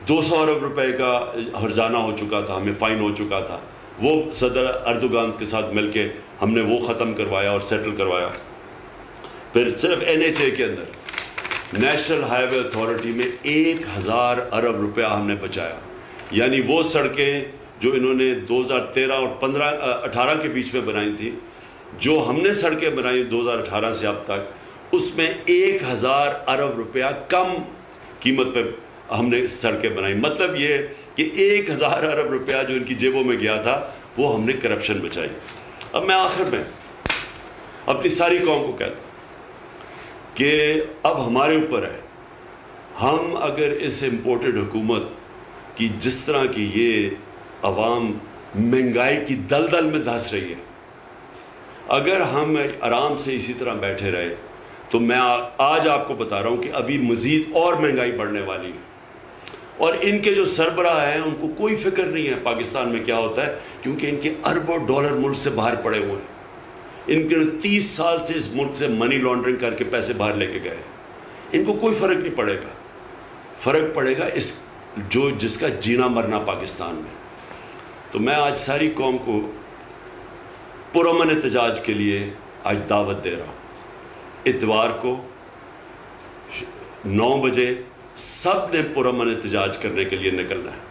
200 अरब रुपए का हर्जाना हो चुका था, हमें फ़ाइन हो चुका था, वो सदर अर्दोगान के साथ मिलके हमने वो ख़त्म करवाया और सेटल करवाया। फिर सिर्फ NHA के अंदर नेशनल हाईवे अथॉरिटी में 1000 अरब रुपया हमने बचाया। यानी वो सड़कें जो इन्होंने 2013 और 18 के बीच में बनाई थी, जो हमने सड़कें बनाई 2018 से अब तक, उसमें 1000 अरब रुपया कम कीमत पे हमने सड़कें बनाई। मतलब ये कि 1000 अरब रुपया जो इनकी जेबों में गया था वो हमने करप्शन बचाई। अब मैं आखिर में अपनी सारी कौम को कहता हूँ कि अब हमारे ऊपर है, हम अगर इस इम्पोर्टेड हुकूमत की जिस तरह की ये अवाम महंगाई की दलदल में धंस रही है, अगर हम आराम से इसी तरह बैठे रहे तो मैं आज आपको बता रहा हूँ कि अभी मज़ीद और महंगाई बढ़ने वाली है। और इनके जो सरबराह हैं उनको कोई फ़िक्र नहीं है पाकिस्तान में क्या होता है, क्योंकि इनके अरबों डॉलर मुल्क से बाहर पड़े हुए हैं। इनके 30 साल से इस मुल्क से मनी लॉन्ड्रिंग करके पैसे बाहर लेके गए। इनको कोई फ़र्क नहीं पड़ेगा, फ़र्क पड़ेगा जिसका जीना मरना पाकिस्तान में। तो मैं आज सारी कौम को पुरअमन एहतजाज के लिए आज दावत दे रहा हूँ। इतवार को 9 बजे सब ने पुरअमन एहतजाज करने के लिए निकलना है।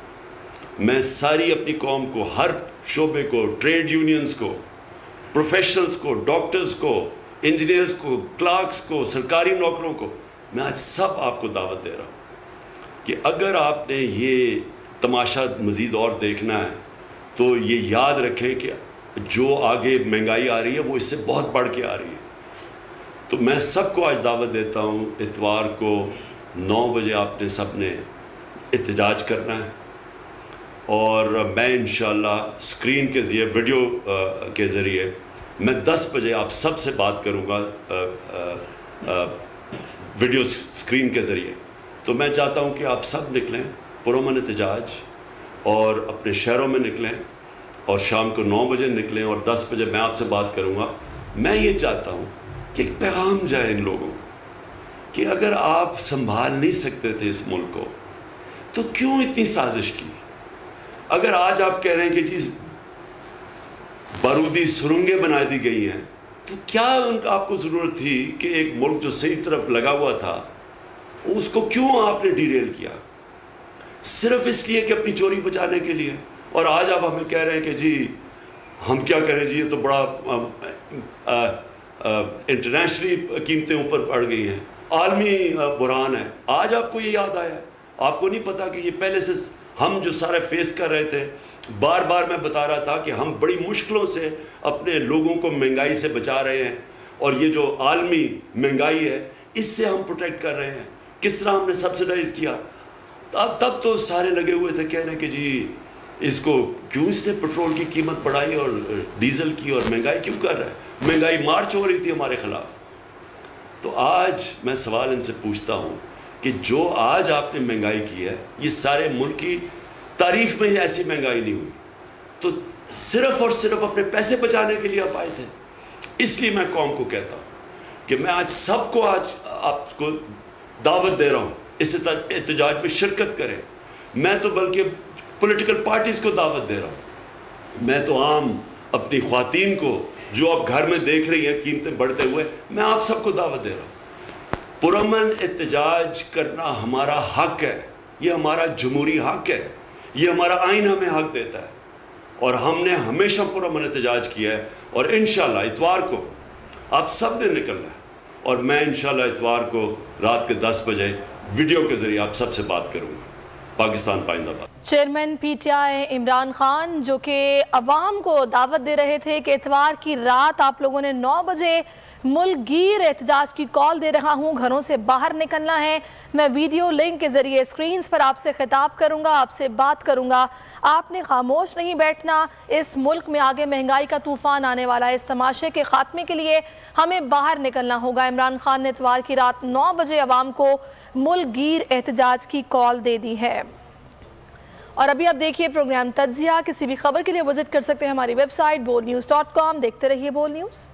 मैं सारी अपनी कौम को, हर शोबे को, ट्रेड यूनियंस को, प्रोफेशनल्स को, डॉक्टर्स को, इंजीनियर्स को, क्लार्क्स को, सरकारी नौकरों को, मैं आज सब आपको दावत दे रहा हूँ कि अगर आपने ये तमाशा मज़ीद और देखना है तो ये याद रखें कि जो आगे महंगाई आ रही है वो इससे बहुत बढ़ के आ रही है। तो मैं सबको आज दावत देता हूँ, इतवार को 9 बजे आपने सब ने एहतजाज करना है। और मैं इंशाअल्लाह स्क्रीन के ज़रिए, वीडियो के ज़रिए मैं 10 बजे आप सब से बात करूँगा वीडियो स्क्रीन के ज़रिए। तो मैं चाहता हूँ कि आप सब निकलें पुरअमन एहतजाज और अपने शहरों में निकलें और शाम को 9 बजे निकलें और 10 बजे मैं आपसे बात करूँगा। मैं ये चाहता हूँ कि एक पैगाम जाए इन लोगों कि अगर आप संभाल नहीं सकते थे इस मुल्क को तो क्यों इतनी साजिश की। अगर आज आप कह रहे हैं कि चीज़ बारूदी सुरंगें बना दी गई हैं, तो क्या आपको ज़रूरत थी कि एक मुल्क जो सही तरफ लगा हुआ था उसको क्यों आपने डीरेल किया, सिर्फ इसलिए कि अपनी चोरी बचाने के लिए। और आज आप हमें कह रहे हैं कि जी हम क्या करें जी, ये तो बड़ा इंटरनेशनली कीमतें ऊपर बढ़ गई हैं, आलमी बुरान है। आज आपको ये याद आया, आपको नहीं पता कि ये पहले से हम जो सारे फेस कर रहे थे। बार बार मैं बता रहा था कि हम बड़ी मुश्किलों से अपने लोगों को महंगाई से बचा रहे हैं और ये जो आलमी महंगाई है इससे हम प्रोटेक्ट कर रहे हैं। किस तरह हमने सब्सिडाइज़ किया। तब तो सारे लगे हुए थे कहने कि जी इसको क्यों इसने पेट्रोल की कीमत बढ़ाई और डीजल की और महंगाई क्यों कर रहा है। महंगाई मार्च हो रही थी हमारे ख़िलाफ़। तो आज मैं सवाल इनसे पूछता हूँ कि जो आज आपने महंगाई की है, ये सारे मुल्क की तारीख़ में ऐसी महंगाई नहीं हुई, तो सिर्फ़ और सिर्फ अपने पैसे बचाने के लिए आप आए थे। इसलिए मैं कौम को कहता हूँ कि मैं आज सबको आज आपको दावत दे रहा हूँ इस एहतजाज में शिरकत करें। मैं तो बल्कि पॉलिटिकल पार्टीज़ को दावत दे रहा हूँ। मैं तो आम अपनी ख़्वातीन को जो आप घर में देख रही हैं कीमतें बढ़ते हुए, मैं आप सबको दावत दे रहा हूँ। पुरअमन एहतजाज करना हमारा हक़ है, ये हमारा जमहूरी हक़ है, ये हमारा आइन हमें हक़ देता है और हमने हमेशा पुरअमन एहतजाज किया है। और इंशाअल्लाह इतवार को आप सब ने निकलना है और मैं इंशाअल्लाह इतवार को रात के 10 बजे वीडियो के ज़रिए आप सबसे बात करूँगा। पाकिस्तान पाइंदाबाद। चेयरमैन PTI इमरान खान जो कि अवाम को दावत दे रहे थे कि इतवार की रात आप लोगों ने 9 बजे मुल्क गिर एहतजाज की कॉल दे रहा हूं, घरों से बाहर निकलना है। मैं वीडियो लिंक के जरिए स्क्रीन्स पर आपसे खिताब करूंगा, आपसे बात करूंगा। आपने खामोश नहीं बैठना। इस मुल्क में आगे महंगाई का तूफान आने वाला है। इस तमाशे के खात्मे के लिए हमें बाहर निकलना होगा। इमरान खान ने इतवार की रात 9 बजे अवाम को मुल्क गिर एहतजाज की कॉल दे दी है। और अभी आप देखिए प्रोग्राम तज्जिया। किसी भी खबर के लिए विजिट कर सकते हैं हमारी वेबसाइट boldnews.com। देखते रहिए बोल्ड न्यूज़।